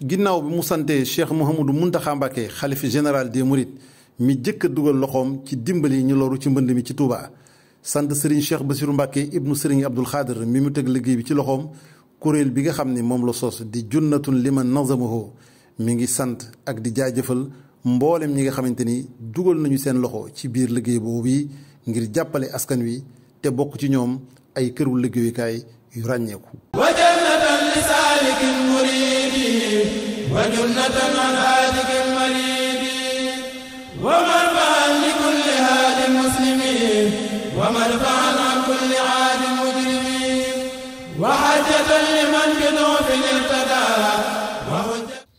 ginnaaw bi mu sante Cheikh Mouhamadou Mountakha Mbacké xalifa général des Mourides mi jëkk a dugal loxoom ci dimbali ñu loru ci mbënd mi ci Touba sant Serigne Cheikh Bassirou Mbacké ibnu Serigne Abdoul Khadir mi mu teg liggéey bi ci loxoom kuréel bi nga xam ne moom la sos di junnatun liman nazamahu mi ngi sant ak di jaajëfal mboolem ñi nga xamante ni dugal nañu seen loxo ci biir liggéey boobu yi ngir jàppale askan wi te bokk ci ñoom ay këru liggéeyukaay yu ràññeeku. wa jannatan li saalikin muridi wa jannatan an haadikin maridi wa marfa'an li kulli haadin muslimin wa marfa'an an kulli aadin mujrimin wa hajjatan liman bi duufin irtadaa.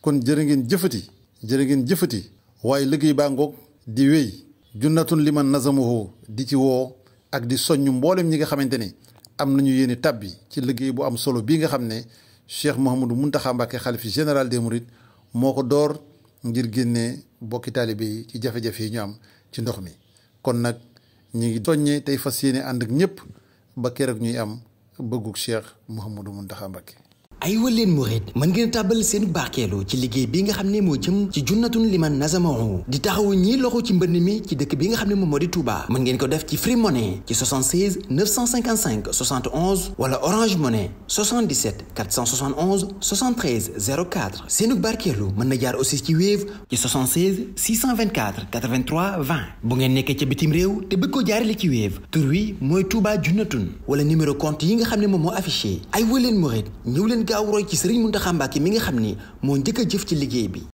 kon jërë ngeen jëfati waaye liggéey baa ngoog di wéy junnatun liman nazamahu di ci woo ak di soññ mboolem ñi nga xamante ne am nañu yéene tàbbi ci liggéey bu am solo bii nga xam ne Cheikh Mouhamadou Mountakha Mbacké xalifa général des Mourides moo ko door ngir génnee bokki taalibe yi ci jafe-jafe yi ñu am ci ndox mi. kon nag ñu ngi soññee tey fas yéene ànd ak ñëpp ba keroog ñuy am bëggug Cheikh Mouhamadou Mountakha Mbacké. ay waleen murid mën ngeen tàbbal seen barkeelu ci liggéey bi nga xam ne moo jëm ci junnatun liman nazamahu di taxawu ñii loxo ci mbënd mi ci dëkk bi nga xam ne moom moo di Touba. mën ngeen ko def ci Free Money ci 76 955 71 wala Orange Money 77 471 73 04 seenu barkeelu mën na jaar aussi ci Wave ci 76 624 83 20 bu ngeen nekkee ca bitim réew te bëgg ko jaarale ci Wave tur wi mooy Touba junnatun wala numéro compte yi nga xam ne moom moo affiché ay waleen murid ñëw leen gaaw roy ci Serigne Mountakha Mbacké mi nga xam ni moo njëkk a jëf ci liggéey bi.